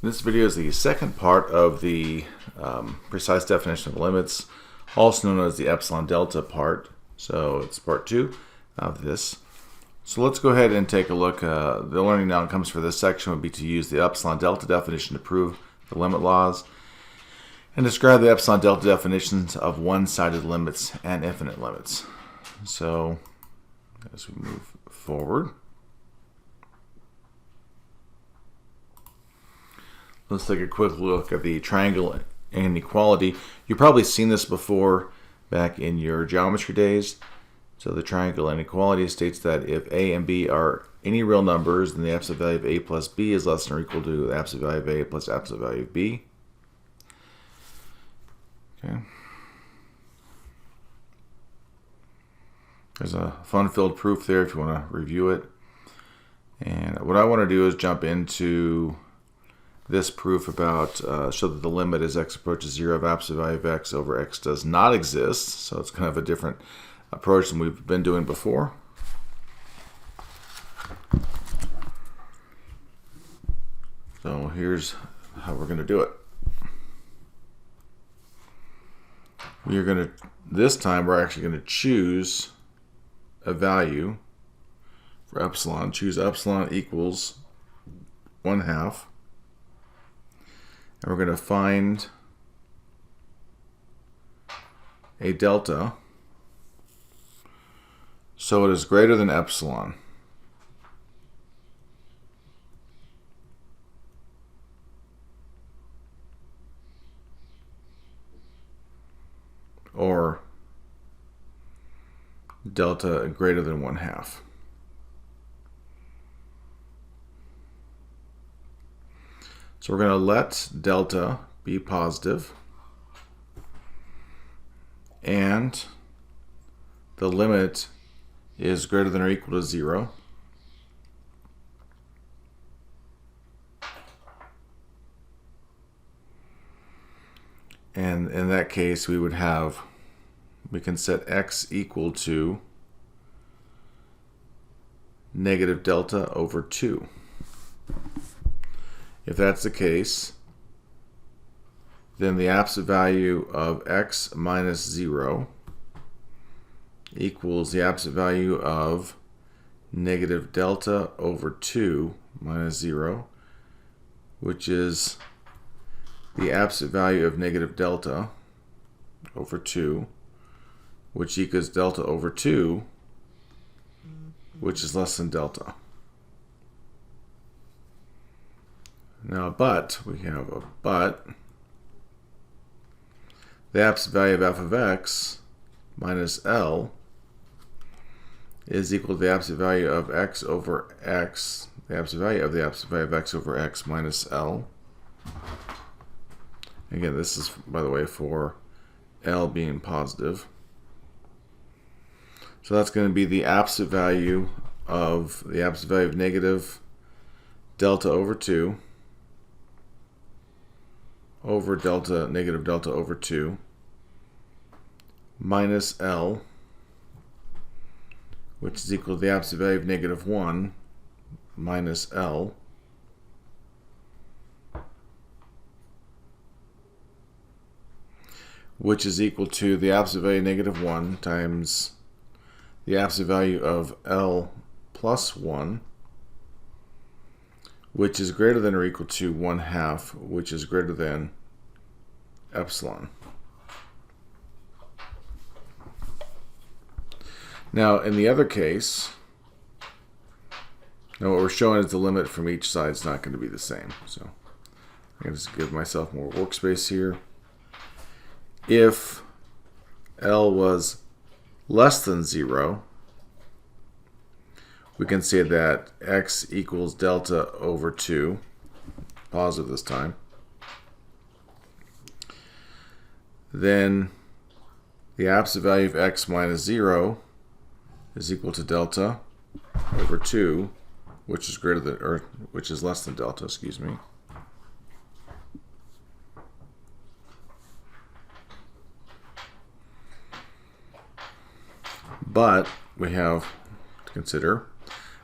This video is the second part of the precise definition of limits, also known as the Epsilon-Delta part. So it's part 2 of this. So let's go ahead and take a look. The learning outcomes for this section would be to use the Epsilon-Delta definition to prove the limit laws and describe the Epsilon-Delta definitions of one-sided limits and infinite limits. So as we move forward, let's take a quick look at the triangular inequality. You've probably seen this before back in your geometry days. So the triangular inequality states that if a and b are any real numbers, then the absolute value of a plus b is less than or equal to the absolute value of a plus absolute value of b. Okay. There's a fun-filled proof there if you want to review it. And what I want to do is jump into this proof about show that the limit as x approaches 0 of absolute value of x over x does not exist. So it's kind of a different approach than we've been doing before. So here's how we're going to do it. This time we're actually going to choose a value for epsilon. Choose epsilon equals 1/2. And we're going to find a delta so it is greater than epsilon. Or delta greater than 1/2. So we're going to let delta be positive, and the limit is greater than or equal to 0. And in that case, we can set x equal to negative delta over 2. If that's the case, then the absolute value of x minus 0 equals the absolute value of negative delta over 2 minus 0, which is the absolute value of negative delta over 2, which equals delta over 2, which is less than delta. Now, we have a but. The absolute value of f of x minus L is equal to the absolute value of x over x, the absolute value of x over x minus L. Again, this is, by the way, for L being positive. So that's going to be the absolute value of negative delta over 2 over negative delta over 2 minus L, which is equal to the absolute value of negative 1 minus L, which is equal to the absolute value of negative 1 times the absolute value of L plus 1, which is greater than or equal to 1/2, which is greater than epsilon. Now, in the other case, now what we're showing is the limit from each side is not going to be the same. So I'm going to just give myself more workspace here. If L was less than 0, we can say that x equals delta over 2, positive this time. Then the absolute value of x minus 0 is equal to delta over 2, which is less than delta, excuse me. But we have to consider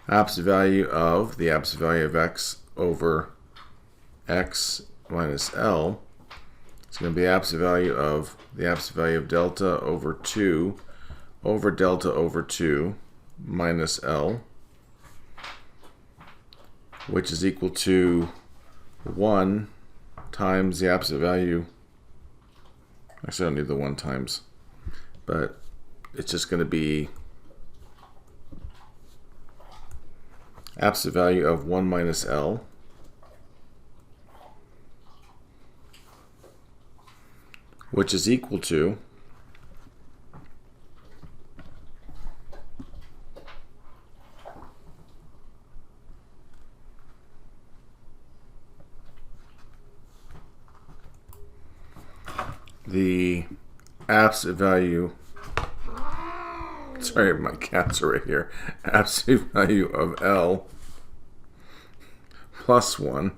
absolute value of x over x minus L is going to be the absolute value of delta over 2 over delta over 2 minus L, which is equal to 1 times the absolute value. Actually, I don't need the 1 times, but it's just going to be absolute value of 1 minus L which is equal to the absolute value, sorry, my cats are right here, absolute value of L plus 1,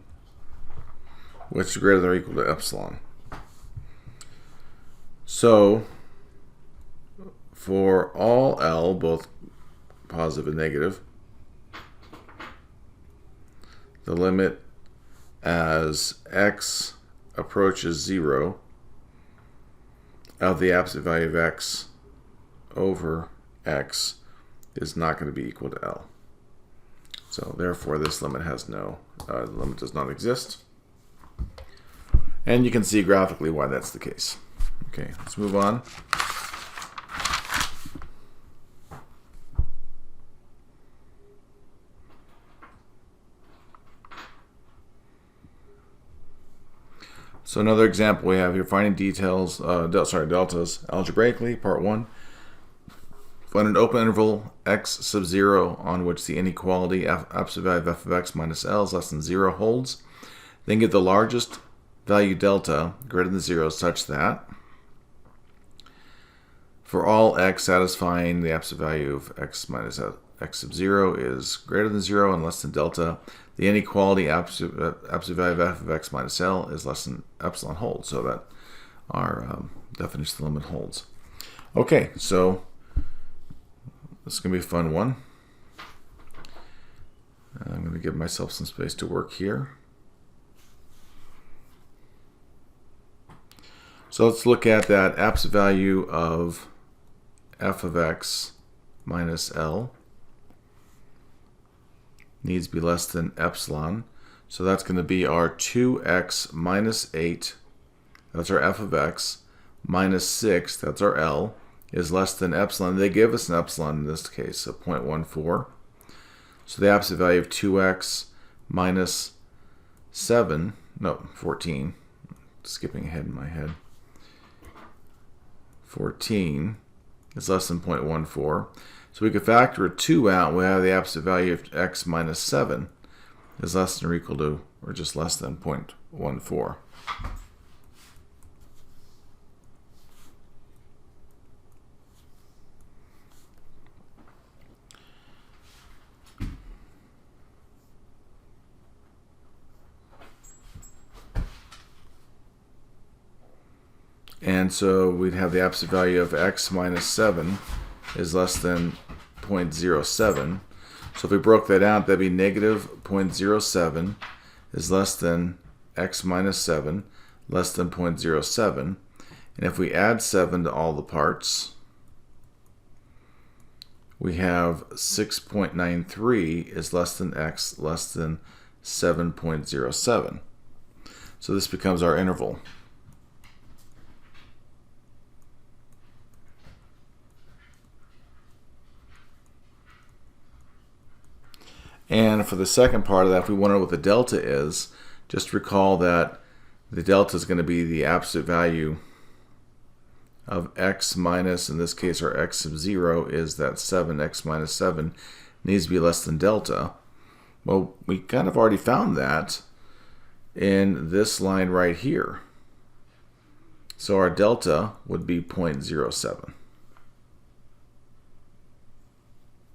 which is greater than or equal to epsilon. So for all L, both positive and negative, the limit as x approaches 0 of the absolute value of x over x is not going to be equal to L. So therefore this limit has no, the limit does not exist. And you can see graphically why that's the case. Okay, let's move on. So another example we have here, finding details, deltas algebraically, part 1. Find an open interval x sub 0 on which the inequality absolute value of f of x minus L is less than 0 holds. Then get the largest value delta greater than 0 such that for all x satisfying the absolute value of x minus x sub 0 is greater than 0 and less than delta, the inequality absolute value of f of x minus L is less than epsilon holds, so that our definition of the limit holds. Okay, so this is going to be a fun one. I'm going to give myself some space to work here. So let's look at that absolute value of f of x minus L needs to be less than epsilon. So that's going to be our 2x minus 8, that's our f of x, minus 6, that's our L, is less than epsilon. They give us an epsilon in this case, so 0.14. So the absolute value of 2x minus 14, skipping ahead in my head, 14 is less than 0.14. So we could factor a 2 out, we have the absolute value of x minus 7 is less than or equal to, or just less than 0.14. And so we'd have the absolute value of x minus 7 is less than 0.07. So if we broke that out, that'd be negative 0.07 is less than x minus 7, less than 0.07. And if we add 7 to all the parts, we have 6.93 is less than x, less than 7.07. So this becomes our interval. And for the second part of that, if we wonder what the delta is, just recall that the delta is going to be the absolute value of x minus, in this case our x sub 0 is that 7x minus 7 needs to be less than delta. Well, we kind of already found that in this line right here. So our delta would be 0.07.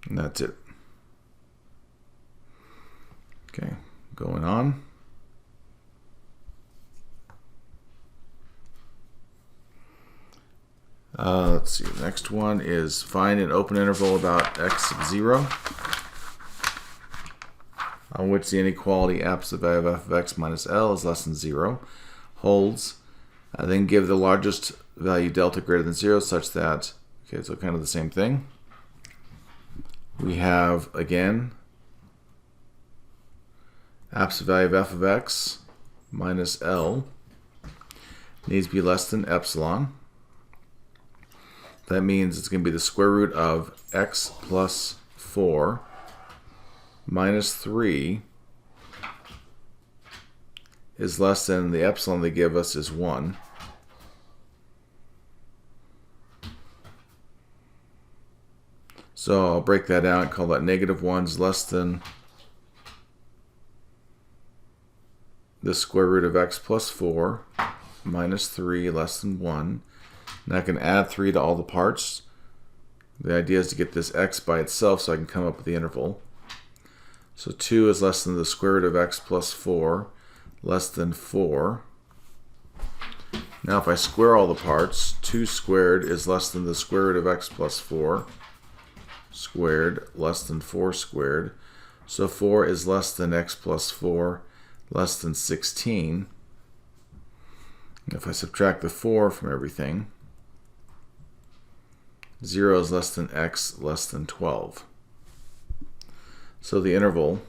And that's it. Okay, going on. Let's see, next one is find an open interval about x sub 0 on which the inequality absolute value of f of x minus L is less than 0 holds. Then give the largest value delta greater than 0 such that, okay, so kind of the same thing. We have, again, absolute value of f of x minus L needs to be less than epsilon. That means it's going to be the square root of x plus 4 minus 3 is less than the epsilon they give us is 1. So I'll break that out and call that -1 is less than the square root of x plus 4 minus 3 less than 1. And I can add 3 to all the parts. The idea is to get this x by itself so I can come up with the interval. So 2 is less than the square root of x plus 4 less than 4. Now if I square all the parts, 2 squared is less than the square root of x plus 4 squared less than 4 squared. So 4 is less than x plus 4 less than 16. If I subtract the 4 from everything, 0 is less than x less than 12. So the interval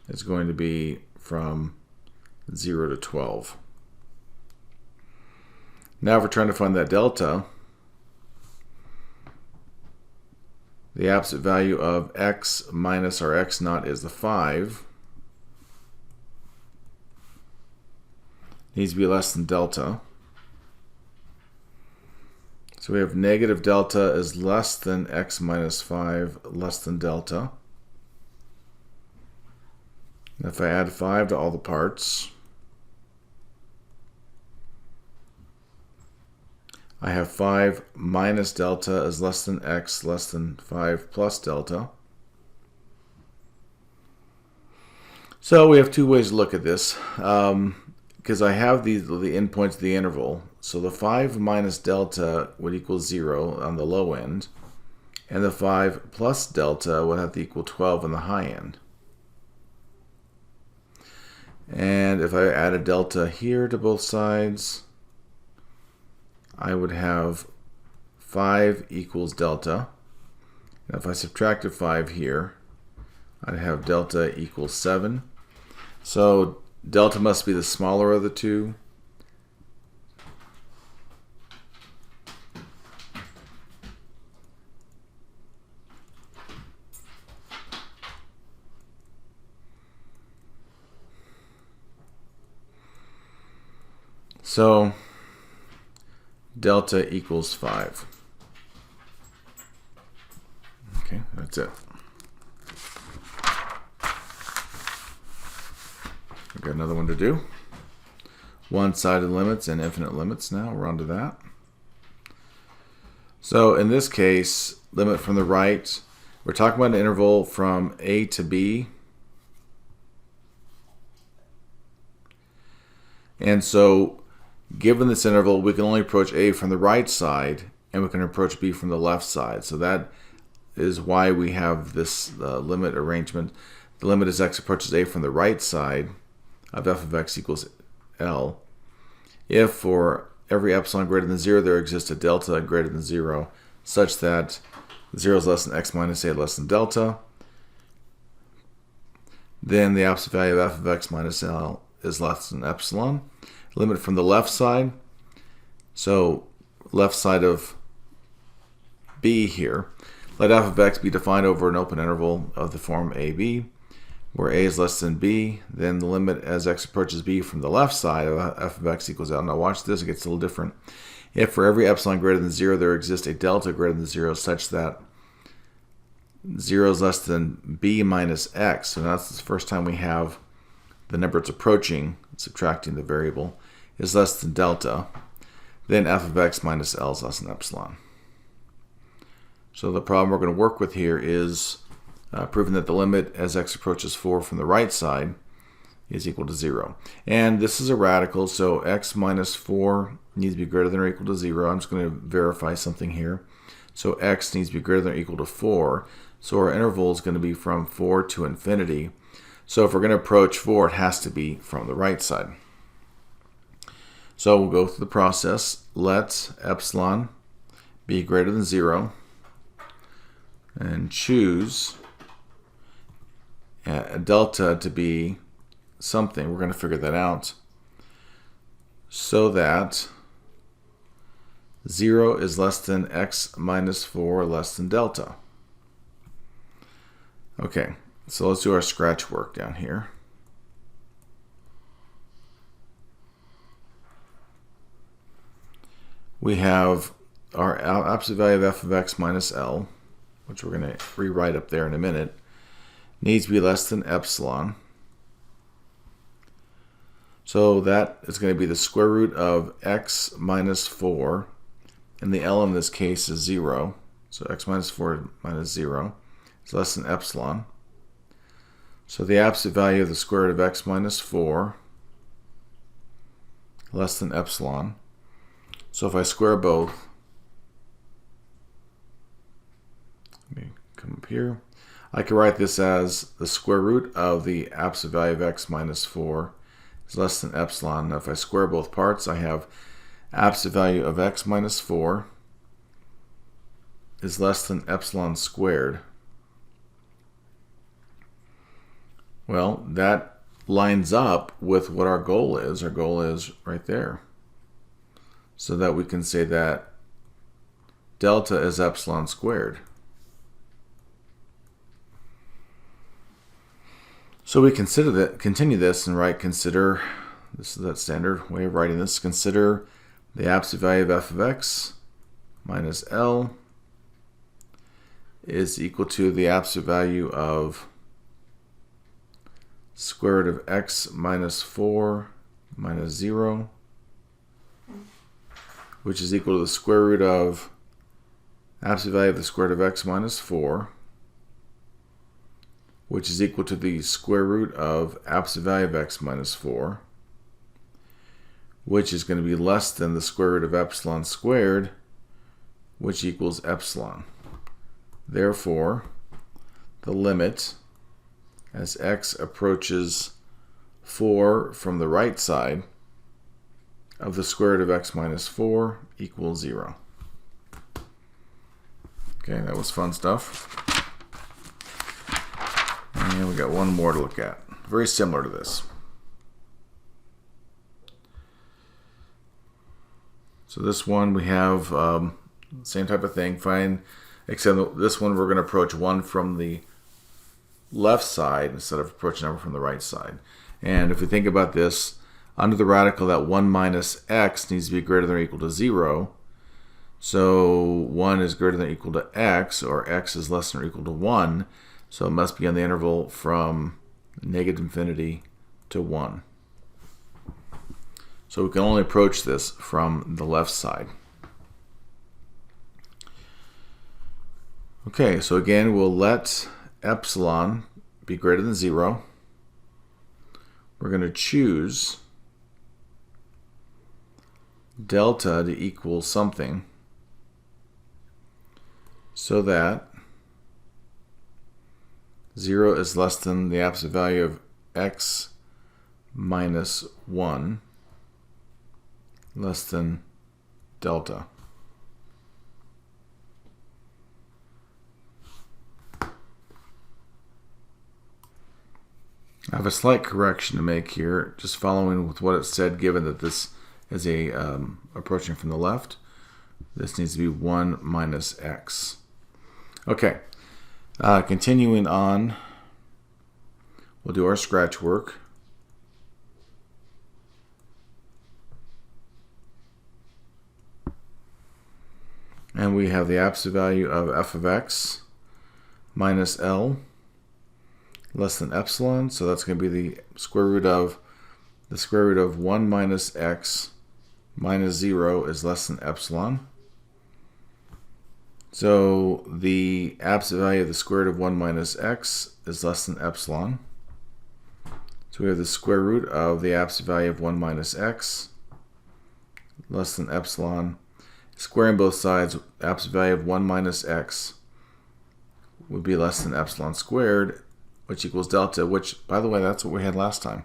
is going to be from 0 to 12. Now if we're trying to find that delta, the absolute value of x minus our x naught is the 5. Needs to be less than delta. So we have negative delta is less than x minus 5 less than delta. And if I add 5 to all the parts, I have 5 minus delta is less than x less than 5 plus delta. So we have two ways to look at this. Because I have the endpoints of the interval. So the 5 minus delta would equal 0 on the low end. And the 5 plus delta would have to equal 12 on the high end. And if I add a delta here to both sides, I would have 5 equals delta. And if I subtracted 5 here, I'd have delta equals 7. So delta must be the smaller of the two. So delta equals 5. Okay, that's it. We've got another one to do. One-sided limits and infinite limits now. We're on to that. So in this case, limit from the right, we're talking about an interval from a to b. And so given this interval, we can only approach a from the right side, and we can approach b from the left side. So that is why we have this limit arrangement. The limit as x approaches a from the right side of f of x equals L, if for every epsilon greater than 0 there exists a delta greater than 0 such that 0 is less than x minus a less than delta, then the absolute value of f of x minus L is less than epsilon. Limit from the left side, so left side of b here, let f of x be defined over an open interval of the form ab, where a is less than b, then the limit as x approaches b from the left side of f of x equals L. Now watch this, it gets a little different. If for every epsilon greater than 0 there exists a delta greater than 0 such that 0 is less than b minus x, so that's the first time we have the number it's approaching, subtracting the variable, is less than delta, then f of x minus L is less than epsilon. So the problem we're going to work with here is proving that the limit as x approaches 4 from the right side is equal to 0. And this is a radical, so x minus 4 needs to be greater than or equal to 0. I'm just going to verify something here. So x needs to be greater than or equal to 4. So our interval is going to be from 4 to infinity. So if we're going to approach 4, it has to be from the right side. So we'll go through the process. Let epsilon be greater than 0 and choose delta to be something. We're going to figure that out so that 0 is less than x minus 4 less than delta. Okay, so let's do our scratch work down here. We have our absolute value of f of x minus L, which we're going to rewrite up there in a minute, needs to be less than epsilon. So that is going to be the square root of x minus 4, and the L in this case is 0. So x minus 4 minus 0 is less than epsilon. So the absolute value of the square root of x minus 4 less than epsilon. So if I square both, let me come up here, I can write this as the square root of the absolute value of x minus 4 is less than epsilon. Now if I square both parts, I have absolute value of x minus 4 is less than epsilon squared. Well, that lines up with what our goal is. Our goal is right there. So that we can say that delta is epsilon squared. So we continue this and write consider, this is that standard way of writing this, consider the absolute value of f of x minus L is equal to the absolute value of square root of x minus 4 minus 0, which is equal to the square root of absolute value of the square root of x minus 4, which is equal to the square root of absolute value of x minus 4, which is going to be less than the square root of epsilon squared, which equals epsilon. Therefore, the limit as x approaches 4 from the right side of the square root of x minus 4 equals 0. Okay, that was fun stuff. And we got one more to look at. Very similar to this. So this one we have same type of thing, fine, except this one we're going to approach 1 from the left side instead of approaching number from the right side. And if we think about this, under the radical, that 1 minus x needs to be greater than or equal to 0. So 1 is greater than or equal to x, or x is less than or equal to 1. So it must be on the interval from negative infinity to 1. So we can only approach this from the left side. Okay, so again, we'll let epsilon be greater than 0. We're going to choose delta to equal something so that 0 is less than the absolute value of x minus 1 less than delta. I have a slight correction to make here, just following with what it said, given that this is a approaching from the left. This needs to be 1 minus x. Okay, continuing on, we'll do our scratch work. And we have the absolute value of f of x minus L less than epsilon, so that's going to be the square root of 1 minus x minus 0 is less than epsilon. So the absolute value of the square root of 1 minus x is less than epsilon. So we have the square root of the absolute value of 1 minus x less than epsilon. squaring both sides, absolute value of 1 minus x would be less than epsilon squared, which equals delta, which, by the way, that's what we had last time.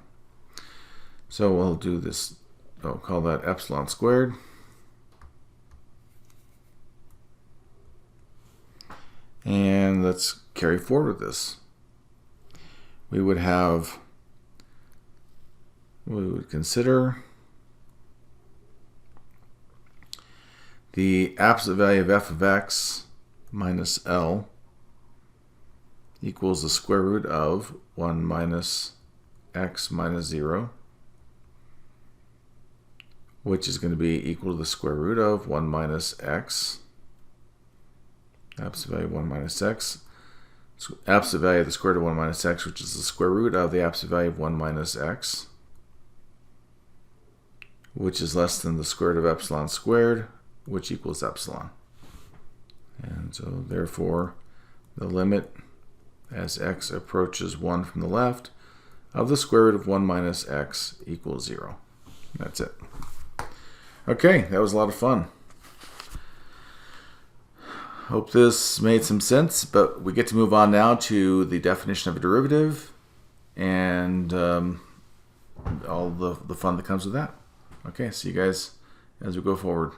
So we'll do this, I'll call that epsilon squared. And let's carry forward with this. We would consider the absolute value of f of x minus L equals the square root of 1 minus x minus 0, which is going to be equal to the square root of 1 minus x, absolute value of 1 minus x, absolute value of the square root of 1 minus x, which is the square root of the absolute value of 1 minus x, which is less than the square root of epsilon squared, which equals epsilon. And so therefore the limit as x approaches 1 from the left of the square root of 1 minus x equals 0. That's it. Okay, that was a lot of fun. Hope this made some sense, but we get to move on now to the definition of a derivative and all the fun that comes with that. Okay, see you guys as we go forward.